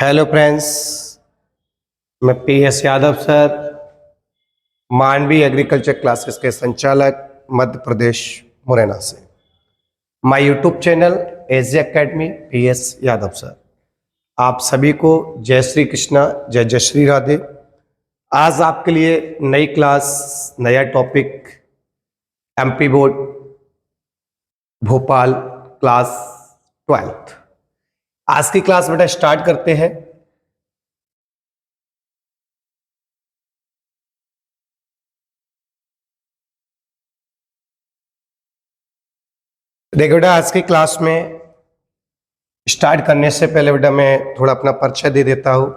Hello friends, मैं PS Yadav sir, मानवी agriculture classes के संचालक, मध्य प्रदेश मुरैना से। My YouTube channel AG academy PS Yadav sir. आप सभी को जय श्री कृष्णा, जय जय श्री राधे। आज आपके लिए नई क्लास, नया topic, MP board Bhopal class 12। आज की क्लास बेटा स्टार्ट करते हैं। देखो बेटा, आज की क्लास में स्टार्ट करने से पहले बेटा मैं थोड़ा अपना परिचय दे देता हूँ।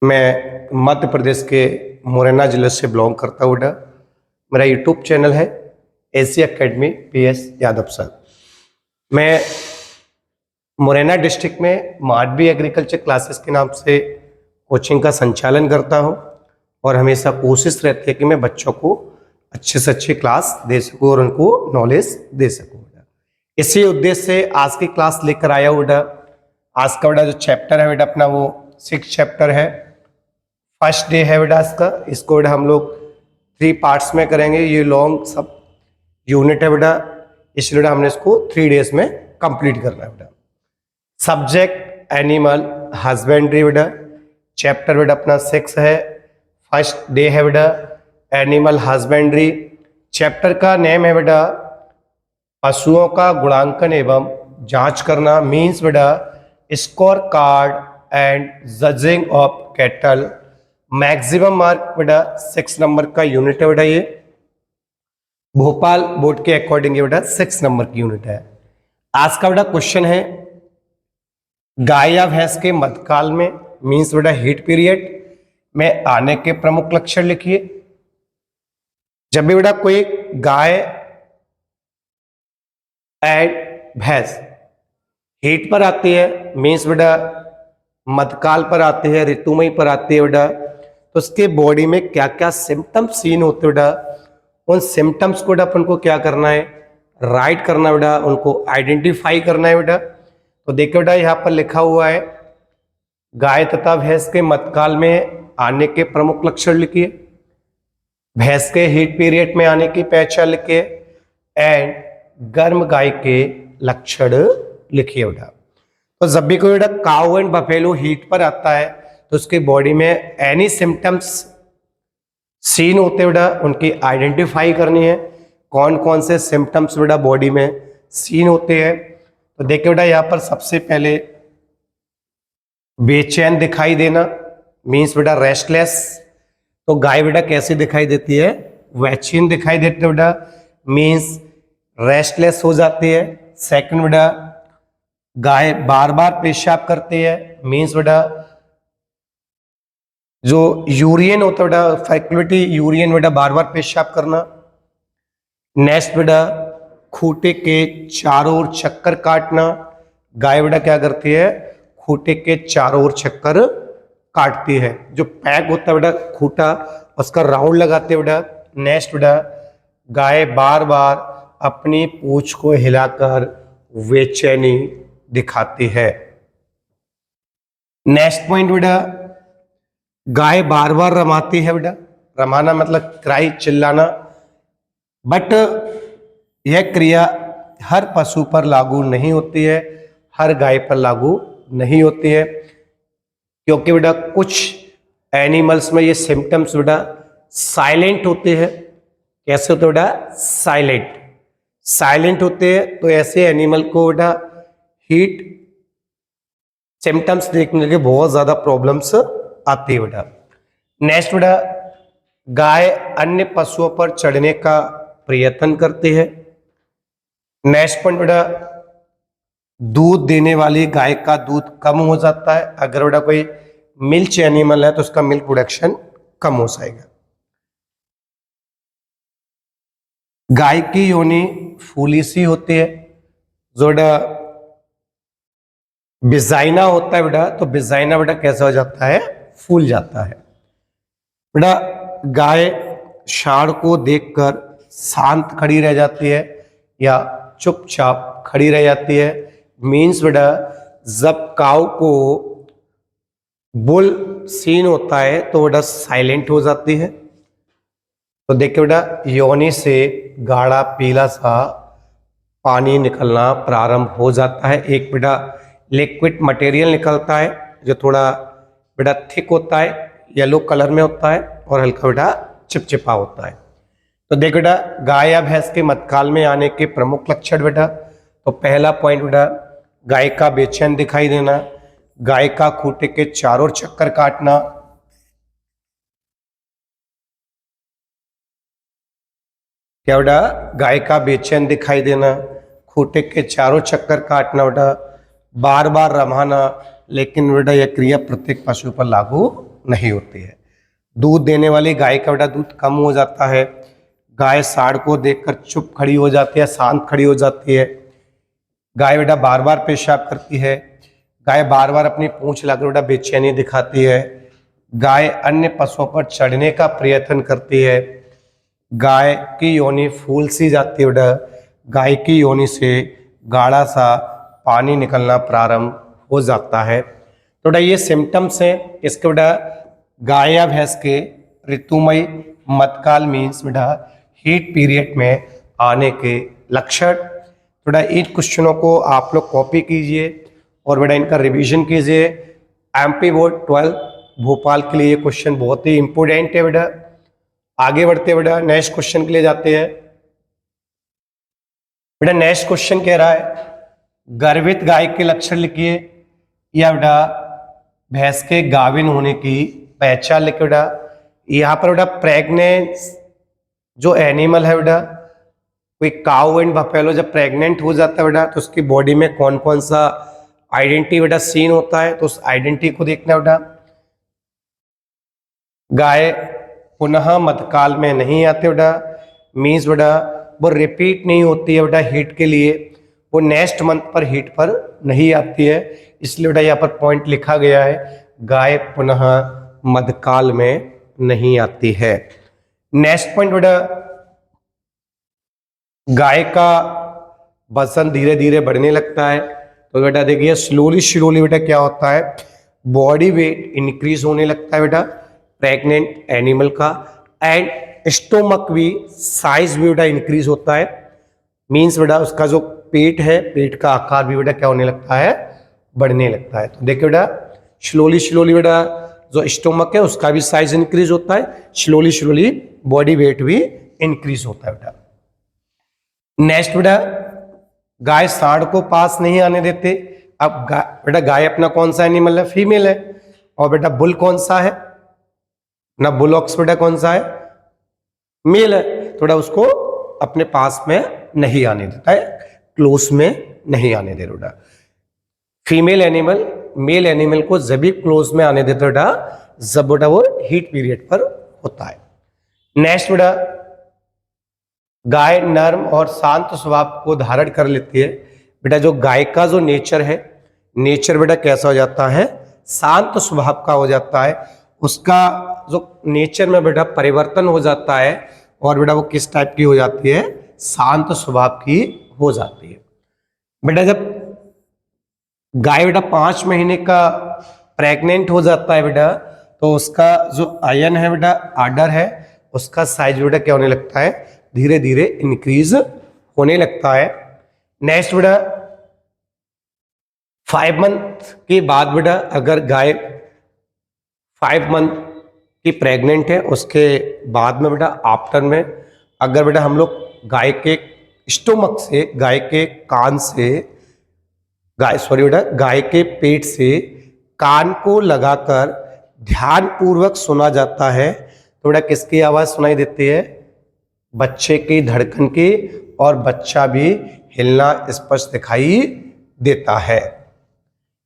मैं मध्य प्रदेश के मुरैना जिले से बिलोंग करता हूँ बेटा। मेरा यूट्यूब चैनल है एजी एकेडमी PS यादव सर। मैं मुरैना डिस्ट्रिक्ट में मानवी एग्रीकल्चर क्लासेस के नाम से कोचिंग का संचालन करता हूँ और हमेशा कोशिश रहती है कि मैं बच्चों को अच्छे से अच्छी क्लास दे सकूँ और उनको नॉलेज दे सकूँ। इसी उद्देश्य से आज की क्लास लेकर आया हूँ बेटा। आज का बेटा जो चैप्टर है बेटा अपना वो 6 चैप्टर है। फर्स्ट डे है बेटा इसको बेटा हम लोग 3 पार्ट्स में करेंगे। ये लॉन्ग सब यूनिट है बेटा, इसलिए बेटा हमने इसको 3 डेज में कंप्लीट करना है बेटा। सब्जेक्ट एनिमल हस्बेंड्री बेटा, चैप्टर बेटा अपना 6 है। फर्स्ट डे है बेटा एनिमल हस्बेंड्री। चैप्टर का नेम है बेटा पशुओं का गुणांकन एवं जांच करना, मीन्स बेटा score card and judging of cattle. Maximum mark बेटा 6 नंबर का यूनिट है बेटा। ये भोपाल बोर्ड के अकॉर्डिंग ये बेटा 6 नंबर की यूनिट है। आज का बेटा क्वेश्चन है गाय या भैंस के मध्यकाल में, मीन्स बेटा हीट पीरियड में आने के प्रमुख लक्षण लिखिए। जब भी बेटा कोई गाय एंड भैंस हीट पर आती है, मीन्स बेटा मध्यकाल पर आती है, ऋतुमई पर आती है बेटा, तो उसके बॉडी में क्या क्या सिम्टम्स सीन होते हैं बेटा, उन सिम्टम्स को बेटा अपन को क्या करना है, राइट करना बेटा, उनको आइडेंटिफाई करना है बेटा। तो देखो बेटा यहाँ पर लिखा हुआ है गाय तथा भैंस के मध्यकाल में आने के प्रमुख लक्षण लिखिए, भैंस के हीट पीरियड में आने की पहचान लिखिए एंड गर्म गाय के लक्षण लिखिए बेटा। तो जब भी कोई बेटा काऊ एंड बफेलो हीट पर आता है तो उसकी बॉडी में एनी सिम्टम्स सीन होते बेटा, उनकी आइडेंटिफाई करनी है कौन कौन से सिम्टम्स बेटा बॉडी में सीन होते हैं। तो देखिए बेटा यहाँ पर सबसे पहले बेचैन दिखाई देना, मीन्स बेटा रेस्टलेस। तो गाय बेटा कैसी दिखाई देती है, वैक्सीन दिखाई देती है बेटा, मीन्स रेस्टलेस हो जाती है। सेकंड बेटा गाय बार बार पेशाब करती है, मीन्स बेटा जो यूरियन होता है बेटा फैक्युलिटी यूरियन बेटा बार बार पेशाब करना। नेक्स्ट बेटा खूंटे के चारों ओर चक्कर काटना, गाय बेटा क्या करती है, खूंटे के चारों ओर चक्कर काटती है। जो पैक होता है बेटा खूंटा उसका राउंड लगाते है बेटा। नेक्स्ट बेटा गाय बार बार अपनी पूंछ को हिलाकर बेचैनी दिखाती है। नेक्स्ट पॉइंट बेटा गाय बार बार रमाती है बेटा, रमाना मतलब क्राई चिल्लाना, बट यह क्रिया हर पशु पर लागू नहीं होती है, हर गाय पर लागू नहीं होती है, क्योंकि बेटा कुछ एनिमल्स में ये सिम्टम्स बेटा साइलेंट होते हैं। कैसे होते बेटा, साइलेंट होते हैं। तो ऐसे एनिमल को बेटा हीट सिम्टम्स देखने के बहुत ज्यादा प्रॉब्लम्स आती है बेटा। नेक्स्ट बेटा गाय अन्य पशुओं पर चढ़ने का प्रयत्न करती है। नेक्स्ट पॉइंट बेटा दूध देने वाली गाय का दूध कम हो जाता है, अगर बेटा कोई मिल्क एनिमल है तो उसका मिल्क प्रोडक्शन कम हो जाएगा। गाय की योनि फूली सी होती है, जो बेटा बिजाइना होता है बेटा, तो बिजाइना बेटा कैसा हो जाता है, फूल जाता है। बेटा गाय षांड को देखकर शांत खड़ी रह जाती है या चुपचाप खड़ी रह जाती है, मीन्स बेटा जब काऊ को बुल सीन होता है तो बेटा साइलेंट हो जाती है। तो देखिए बेटा योनि से गाढ़ा पीला सा पानी निकलना प्रारंभ हो जाता है। एक बेटा लिक्विड मटेरियल निकलता है जो थोड़ा बेटा थिक होता है, येलो कलर में होता है और हल्का बेटा चिपचिपा होता है। तो देख बेटा गाय या भैंस के मध्यकाल में आने के प्रमुख लक्षण बेटा, तो पहला पॉइंट बेटा गाय का बेचैन दिखाई देना, गाय का खूंटे के चारों ओर चक्कर काटना, क्या बेटा गाय का बेचैन दिखाई देना, खूंटे के चारों चक्कर काटना बेटा, बार बार रमाना, लेकिन बेटा यह क्रिया प्रत्येक पशु पर लागू नहीं होती है। दूध देने वाली गाय का बेटा दूध कम हो जाता है, गाय साढ़ को देखकर चुप खड़ी हो जाती है, शांत खड़ी हो जाती है, गाय बेटा बार बार पेशाब करती है, गाय बार बार अपनी पूंछ हिलाकर बेटा बेचैनी दिखाती है, गाय अन्य पशुओं पर चढ़ने का प्रयत्न करती है, गाय की योनि फूल सी जाती है बेटा, गाय की योनि से गाढ़ा सा पानी निकलना प्रारंभ हो जाता है। तो बेटा ये सिम्टम्स हैं इसके बेटा गाय या भैंस के ऋतुमय मध्यकाल मीन्स बेटा हीट पीरियड में आने के लक्षण। बेटा इन क्वेश्चनों को आप लोग कॉपी कीजिए और बेटा इनका रिवीजन कीजिए। एमपी बोर्ड 12 भोपाल के लिए ये क्वेश्चन बहुत ही इंपॉर्टेंट है बेटा। आगे बढ़ते बेटा नेक्स्ट क्वेश्चन के लिए जाते हैं। बेटा नेक्स्ट क्वेश्चन कह रहा है गर्भित गाय के लक्षण लिखिए, या बेटा भैंस के गाभिन होने की पहचान लिखिए। बेटा यहाँ पर बेटा प्रेग्नेंट जो एनिमल है बेटा, कोई काऊ एंड बफेलो जब प्रेग्नेंट हो जाता है बेटा तो उसकी बॉडी में कौन कौन सा आइडेंटिटी बेटा सीन होता है, तो उस आइडेंटिटी को देखना बेटा। गाय पुनः मध्यकाल में नहीं आते बेटा, मीन्स बेटा वो रिपीट नहीं होती है बेटा हीट के लिए, वो नेक्स्ट मंथ पर हीट पर नहीं आती है, इसलिए बेटा यहाँ पर पॉइंट लिखा गया है गाय पुनः मध्यकाल में नहीं आती है। नेक्स्ट पॉइंट बेटा गाय का वजन धीरे धीरे बढ़ने लगता है, तो बेटा देखिए स्लोली स्लोली बेटा क्या होता है बॉडी वेट इंक्रीज होने लगता है बेटा प्रेग्नेंट एनिमल का, एंड स्टोमक भी साइज भी बेटा इंक्रीज होता है, मीन्स बेटा उसका जो पेट है पेट का आकार भी बेटा क्या होने लगता है बढ़ने लगता है। तो देखिए बेटा स्लोली स्लोली बेटा जो स्टोमक है उसका भी साइज इंक्रीज होता है, स्लोली स्लोली बॉडी वेट भी इंक्रीज होता है बेटा। नेक्स्ट बेटा गाय साढ़ को पास नहीं आने देते। अब बेटा गाय अपना कौन सा एनिमल है फीमेल है, और बेटा बुल कौन सा है ना बुलॉक्स बेटा कौन सा है मेल है, थोड़ा उसको अपने पास में नहीं आने देता है, क्लोज में नहीं आने दे बेटा। फीमेल एनिमल मेल एनिमल को जब भी क्लोज में आने देता बेटा जब बेटा वो हीट पीरियड पर होता है। नेक्स्ट बेटा गाय नर्म और शांत स्वभाव को धारण कर लेती है। बेटा जो गाय का जो नेचर है नेचर बेटा कैसा हो जाता है शांत स्वभाव का हो जाता है, उसका जो नेचर में बेटा परिवर्तन हो जाता है और बेटा वो किस टाइप की हो जाती है शांत स्वभाव की हो जाती है। बेटा जब गाय बेटा 5 महीने का प्रेग्नेंट हो जाता है बेटा तो उसका जो आयन है बेटा आर्डर है उसका साइज बेटा क्या होने लगता है धीरे धीरे इंक्रीज होने लगता है। नेक्स्ट बेटा 5 मंथ के बाद बेटा अगर गाय 5 मंथ की प्रेग्नेंट है उसके बाद में बेटा आफ्टर में अगर बेटा हम लोग गाय के स्टोमक से गाय के कान से गाय के पेट से कान को लगाकर ध्यान पूर्वक सुना जाता है तो बेटा किसकी आवाज सुनाई देती है बच्चे की धड़कन की, और बच्चा भी हिलना स्पष्ट दिखाई देता है।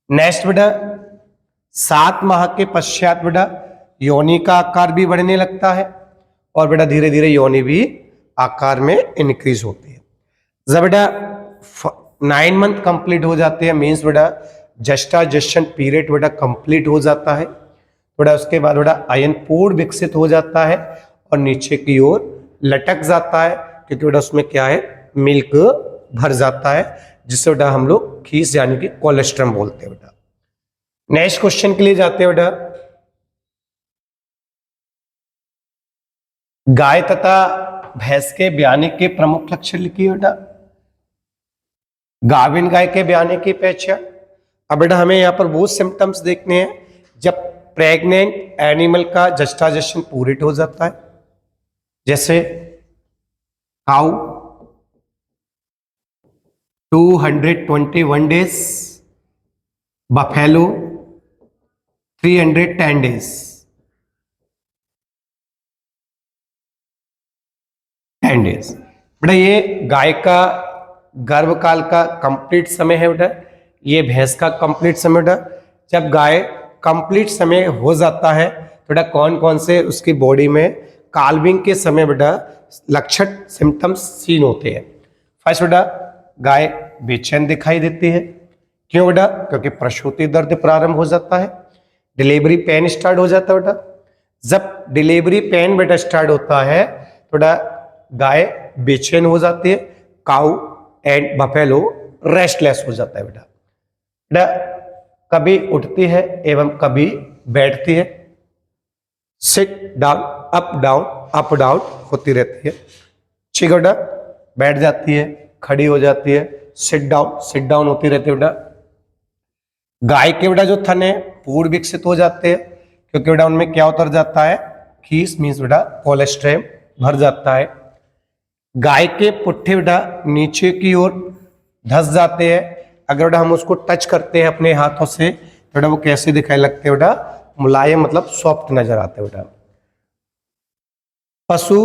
नेक्स्ट बेटा 7 माह के पश्चात बेटा योनि का आकार भी बढ़ने लगता है और बेटा धीरे धीरे योनि भी आकार में इंक्रीज होती है। जब बेटा 9 मंथ कंप्लीट हो जाते हैं मीन्स बेटा जेस्टाजेशन पीरियड बेटा कंप्लीट हो जाता है, बेटा उसके बाद बेटा आयन पूर्ण विकसित हो जाता है और नीचे की ओर लटक जाता है क्योंकि बेटा उसमें क्या है मिल्क भर जाता है। जिससे बेटा हम लोग खीस यानी कि कोलेस्ट्रम बोलते हैं बेटा। नेक्स्ट क्वेश्चन के लिए जाते हैं बेटा। गाय तथा भैंस के ब्याने के प्रमुख लक्षण लिखिए बेटा। गाभिन गाय के ब्याने की पहचान। अब बेटा हमें यहां पर वो सिम्टम्स देखने हैं जब प्रेग्नेंट एनिमल का जस्टाजेशन पूरिट हो जाता है, जैसे cow 221 days, buffalo 310 days, 10 days. बेटा ये गाय का गर्भकाल का कंप्लीट समय है बेटा, ये भैंस का कंप्लीट समय बेटा। जब गाय कंप्लीट समय हो जाता है तो बेटा कौन कौन से उसकी बॉडी में काल्विंग के समय बेटा लक्षण सिम्टम्स सीन होते हैं। फर्स्ट बेटा गाय बेचैन दिखाई देती है। क्यों बेटा? क्योंकि प्रसूति दर्द प्रारंभ हो जाता है, डिलीवरी पेन स्टार्ट हो जाता है बेटा। जब डिलीवरी पेन बेटा स्टार्ट होता है तो बेटा गाय बेचैन हो जाती है, काउ एंड बफेलो रेस्टलेस हो जाता है बेटा। बेटा कभी उठती है एवं कभी बैठती है, सिट डाउन अप डाउन होती रहती है। ठीक है बेटा, बैठ जाती है, खड़ी हो जाती है, सिट डाउन होती रहती है बेटा। गाय के बेटा जो थन है पूर्ण विकसित हो जाते हैं, क्योंकि बेटा उनमें क्या उतर जाता है, खीस मीन्स बेटा कोलेस्ट्रम भर जाता है। गाय के पुट्ठे बेटा नीचे की ओर धस जाते हैं। अगर बेटा हम उसको टच करते हैं अपने हाथों से तो बेटा वो कैसे दिखाई लगते हैं बेटा, मुलायम मतलब सॉफ्ट नजर आते हैं बेटा। पशु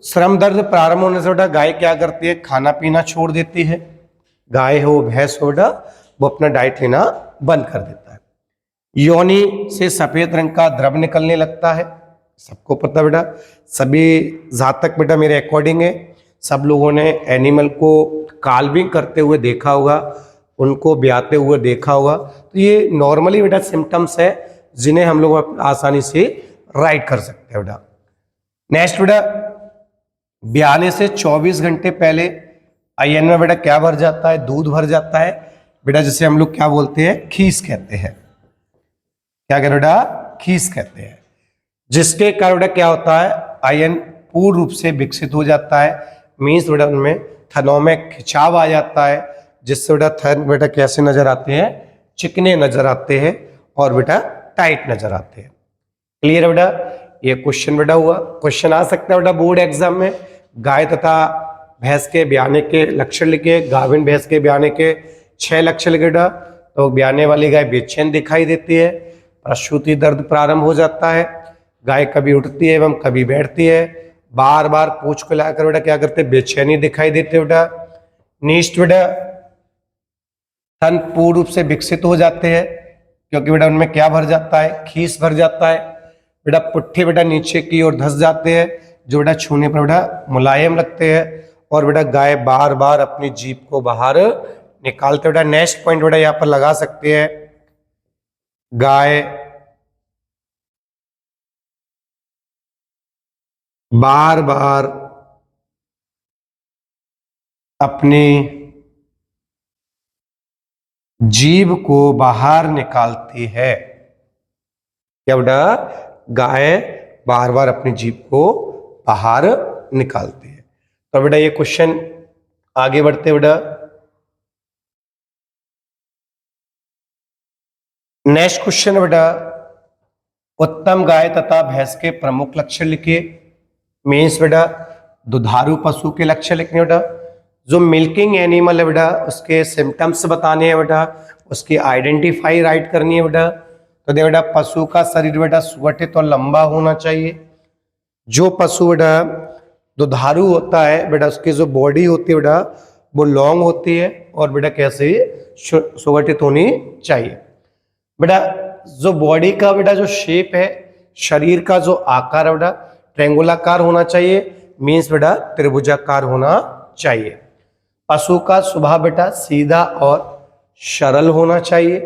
श्रम दर्द प्रारंभ होने से बेटा गाय क्या करती है, खाना पीना छोड़ देती है। गाय हो भैंस हो बेटा वो अपना डाइट लेना बंद कर देता है। योनि से सफेद रंग का द्रव निकलने लगता है, सबको पता बेटा। सभी जहां तक बेटा मेरे अकॉर्डिंग है सब लोगों ने एनिमल को काल्विंग करते हुए देखा होगा, उनको ब्याते हुए देखा होगा। तो ये नॉर्मली बेटा सिम्टम्स है जिन्हें हम लोग आसानी से राइट कर सकते हैं बेटा। नेक्स्ट बेटा ब्याने से 24 घंटे पहले आयन में बेटा क्या भर जाता है, दूध भर जाता है बेटा, जिसे हम लोग क्या बोलते हैं, खीस कहते हैं। क्या कहते बेटा, खीस कहते हैं। जिसके कारण बेटा क्या होता है, आयन पूर्ण रूप से विकसित हो जाता है। मीन्स बेटा उनमें थनों में खिंचाव आ जाता है, जिससे बेटा थन बेटा कैसे नजर आते हैं, चिकने नजर आते हैं और बेटा टाइट नजर आते हैं। क्लियर है बेटा? ये क्वेश्चन बेटा हुआ। क्वेश्चन आ सकता है बेटा बोर्ड एग्जाम में, गाय तथा भैंस के ब्याने के लक्षण लिखे। गाभिन भैंस के ब्याने के 6 लक्षण लिखे बेटा। तो ब्याने वाली गाय बेचैन दिखाई देती है, प्रसूति दर्द प्रारंभ हो जाता है, गाय कभी उठती है एवं कभी बैठती है, बार बार पूंछ को लाकर बेटा क्या करते हैं, बेचैनी दिखाई देते बेटा। नीस्ट बेटा थन पूर्ण रूप से विकसित हो जाते हैं, क्योंकि बेटा उनमें क्या भर जाता है, खीस भर जाता है। बेटा पुट्ठे बेटा नीचे की ओर धस जाते हैं, जो बेटा छूने पर बेटा मुलायम लगते हैं। और बेटा गाय बार बार अपनी जीभ को बाहर निकालते बेटा। नेक्स्ट पॉइंट बेटा यहां पर लगा सकते हैं, गाय बार बार अपनी जीभ को बाहर निकालती है। क्या बेटा, गाय बार बार अपनी जीभ को बाहर निकालती है। तो बेटा ये क्वेश्चन आगे बढ़ते बेटा। नेक्स्ट क्वेश्चन बेटा, उत्तम गाय तथा भैंस के प्रमुख लक्षण लिखिए। मीन्स बेटा दुधारू पशु के लक्षण लिखने बेटा। जो मिल्किंग एनिमल है बेटा उसके सिम्टम्स बताने हैं बेटा, उसकी आइडेंटिफाई राइट करनी है बेटा। तो देखो बेटा पशु का शरीर बेटा सुगठित और लंबा होना चाहिए। जो पशु बेटा दुधारू होता है बेटा उसकी जो बॉडी होती है बेटा वो लॉन्ग होती है और बेटा कैसे सुगठित होनी चाहिए। बेटा जो बॉडी का बेटा जो शेप है, शरीर का जो आकार है बेटा ट्रेंगुलाकार होना चाहिए, मीन्स बेटा त्रिभुजाकार होना चाहिए। पशु का स्वभाव बेटा सीधा और सरल होना चाहिए।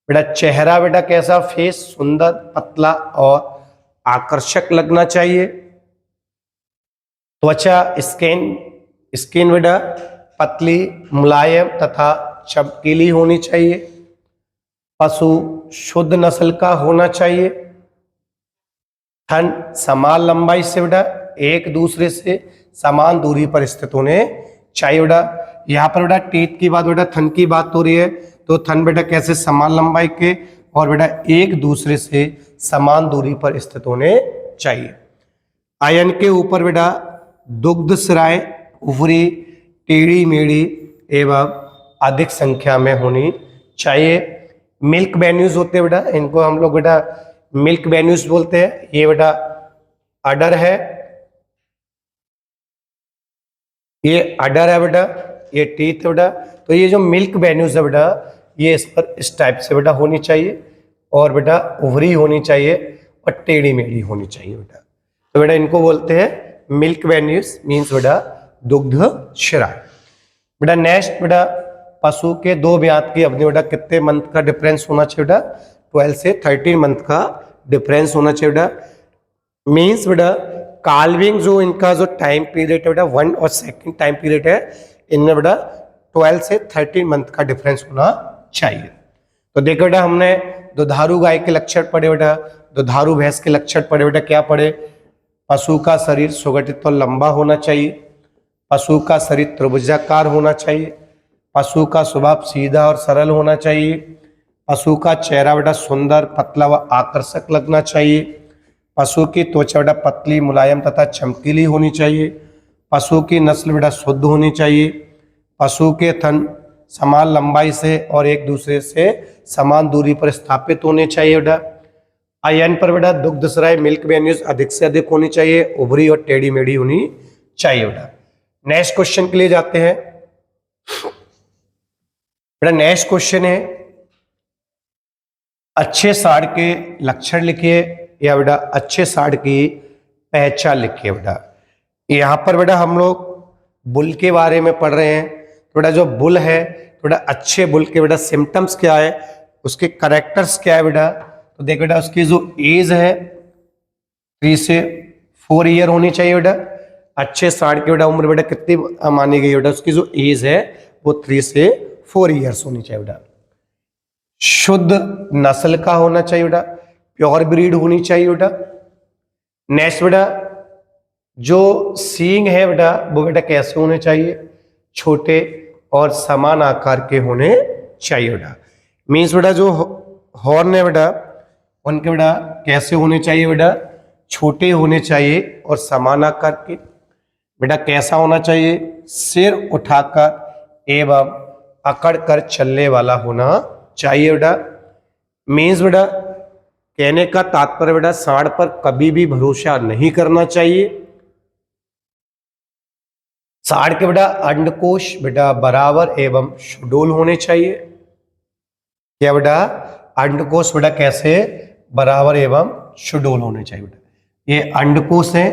बेटा चेहरा बेटा कैसा, फेस सुंदर, पतला और आकर्षक लगना चाहिए। त्वचा स्किन बेटा पतली, मुलायम तथा चमकीली होनी चाहिए। पशु शुद्ध नस्ल का होना चाहिए। थन समान लंबाई से बेटा एक दूसरे से समान दूरी पर स्थित होने चाहिए बेटा। यहाँ पर बेटा टीथ की बात, बेटा थन की बात हो रही है, तो थन बेटा कैसे समान लंबाई के और बेटा एक दूसरे से समान दूरी पर स्थित होने चाहिए। आयन के ऊपर बेटा दुग्ध स्राय, उभरी, टेढ़ी मेढ़ी एवं अधिक संख्या में होनी चाहिए। मिल्क वेन्यूज होते हैं बेटा, इनको हम लोग बेटा मिल्क वेन्यूज बोलते हैं। ये बेटा अडर है, ये अडर है बेटा, ये टीथ है बेटा। तो ये जो मिल्क वेन्यूज है बेटा, ये इस पर इस टाइप से बेटा होनी चाहिए और बेटा उभरी होनी चाहिए और टेढ़ी मेढ़ी होनी चाहिए बेटा। तो बेटा इनको बोलते हैं मिल्क वेन्यूज, मीन्स बेटा दुग्ध शिराएं। बेटा नेक्स्ट बेटा पशु के दो ब्यात की अवधि बेटा कितने मंथ का डिफरेंस होना चाहिए बेटा? 12 से 13 मंथ का डिफरेंस होना चाहिए बेटा। मीन्स बेटा काल्विंग जो इनका जो टाइम पीरियड है बेटा 1 और 2 टाइम पीरियड है, इनमें बेटा 12 से 13 मंथ का डिफरेंस होना चाहिए। तो देखो बेटा हमने दुधारू गाय के लक्षण पढ़े बेटा, दुधारू भैंस के लक्षण पढ़े बेटा। क्या पढ़े? पशु का शरीर सुगठित और लंबा होना चाहिए, पशु का शरीर त्रिभुजाकार होना चाहिए, पशु का स्वभाव सीधा और सरल होना चाहिए, पशु का चेहरा बेटा सुंदर, पतला व आकर्षक लगना चाहिए, पशु की त्वचा बेटा पतली, मुलायम तथा चमकीली होनी चाहिए, पशु की नस्ल बेटा शुद्ध होनी चाहिए, पशु के थन समान लंबाई से और एक दूसरे से समान दूरी पर स्थापित होने चाहिए बेटा। आयन पर बेटा दुग्ध स्राय, मिल्क वेन्यूज अधिक से अधिक होनी चाहिए, उभरी और टेढ़ी मेढ़ी होनी चाहिए बेटा। नेक्स्ट क्वेश्चन के लिए जाते हैं बेटा। नेक्स्ट क्वेश्चन है अच्छे सांड के लक्षण लिखिए या बेटा अच्छे सांड की पहचान लिखिए बेटा। यहाँ पर बेटा हम लोग बुल के बारे में पढ़ रहे हैं। तो बेटा जो बुल है, तो बेटा अच्छे बुल के बेटा सिम्टम्स क्या है, उसके करेक्टर्स क्या है बेटा? तो देखो बेटा उसकी जो एज है 3 से 4 ईयर होनी चाहिए बेटा। अच्छे सांड की बेटा उम्र बेटा कितनी मानी गई बेटा? उसकी जो एज है वो 3 से 4 ईयर्स होनी चाहिए बेटा। शुद्ध नस्ल का होना चाहिए बेटा, प्योर ब्रीड होनी चाहिए बेटा। नेक्स्ट बेटा जो सींग है बेटा वो बेटा कैसे होने चाहिए? छोटे और समान आकार के होने चाहिए बेटा। मीन्स बेटा जो हॉर्न है बेटा उनके बेटा कैसे होने चाहिए बेटा? छोटे होने चाहिए और समान आकार के। बेटा कैसा होना चाहिए? सिर उठाकर एवं अकड़ कर चलने वाला होना चाहिए बेटा। मीन्स बेटा कहने का तात्पर्य बेटा सांड पर कभी भी भरोसा नहीं करना चाहिए। सांड के बेटा अंडकोश बेटा बराबर एवं सुडौल होने चाहिए। क्या बेटा? अंडकोश बेटा कैसे? बराबर एवं सुडौल होने चाहिए बेटा। ये अंडकोश है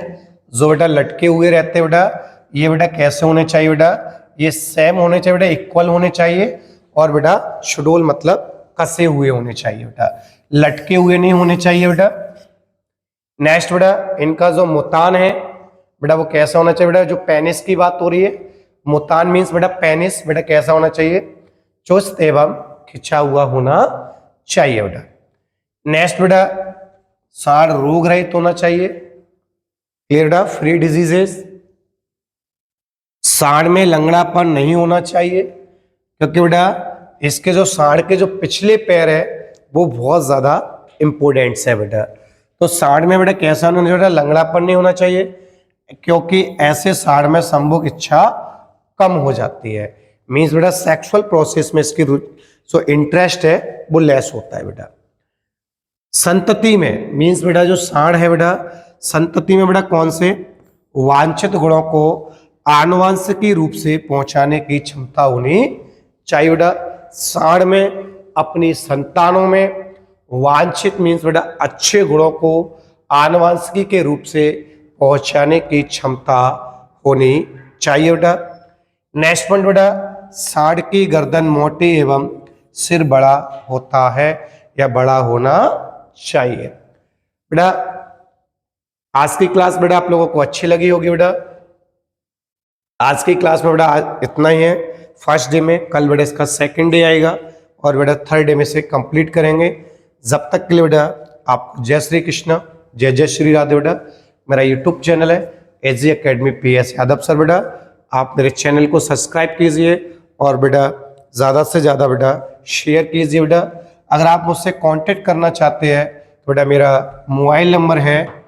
जो बेटा लटके हुए रहते हैं बेटा, ये बेटा कैसे होने चाहिए बेटा? ये सेम होने चाहिए बेटा, इक्वल होने चाहिए। और बेटा सुडौल मतलब कसे हुए होने चाहिए बेटा, लटके हुए नहीं होने चाहिए बेटा। नेक्स्ट बेटा इनका जो मुतान है बेटा वो कैसा होना चाहिए बेटा? जो पेनिस की बात हो रही है, मुतान मीन्स बेटा पेनिस बेटा कैसा होना चाहिए? चुस्त एवं खिंचा हुआ होना चाहिए बेटा। नेक्स्ट बेटा सांड रोग रहित होना चाहिए, क्लियर बेटा, फ्री डिजीजेस। सांड में लंगड़ापन नहीं होना चाहिए क्योंकि बेटा इसके जो सांड के जो पिछले पैर है वो बहुत ज्यादा इंपोर्टेंट है बेटा। तो सांड में बेटा कैसा होना चाहिए बेटा? लंगड़ापन नहीं होना चाहिए क्योंकि ऐसे सांड में संभोग इच्छा कम हो जाती है। मीन्स बेटा सेक्सुअल प्रोसेस में इसकी जो इंटरेस्ट है वो लेस होता है बेटा। संतति में मीन्स बेटा जो सांड है बेटा संतति में बेटा कौन से वांछित गुणों को आनुवांशिकी रूप से पहुंचाने की क्षमता होनी चाहिए बेटा। सांड में अपनी संतानों में वांछित मीन्स बेटा अच्छे गुणों को आनुवांशिकी के रूप से पहुंचाने की क्षमता होनी चाहिए बेटा। नेक्स्ट पॉइंट बेटा सांड की गर्दन मोटी एवं सिर बड़ा होता है या बड़ा होना चाहिए बेटा। आज की क्लास बेटा आप लोगों को अच्छी लगी होगी बेटा। आज की क्लास में बेटा आज इतना ही है। फर्स्ट डे में, कल बेटा इसका सेकंड डे आएगा और बेटा थर्ड डे में से कंप्लीट करेंगे। जब तक के लिए बेटा आपको जय श्री कृष्ण, जय जय श्री राधे। बेटा मेरा यूट्यूब चैनल है एजी अकेडमी PS यादव सर। बेटा आप मेरे चैनल को सब्सक्राइब कीजिए और बेटा ज़्यादा से ज़्यादा बेटा शेयर कीजिए। बेटा अगर आप मुझसे कांटेक्ट करना चाहते हैं तो बेटा मेरा मोबाइल नंबर है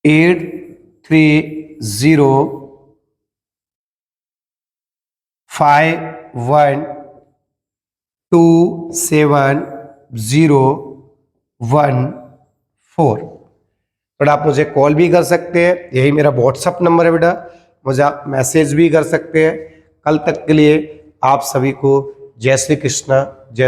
8305127014। बेटा आप मुझे कॉल भी कर सकते हैं, यही मेरा व्हाट्सअप नंबर है। बेटा मुझे आप मैसेज भी कर सकते हैं। कल तक के लिए आप सभी को जय श्री कृष्ण।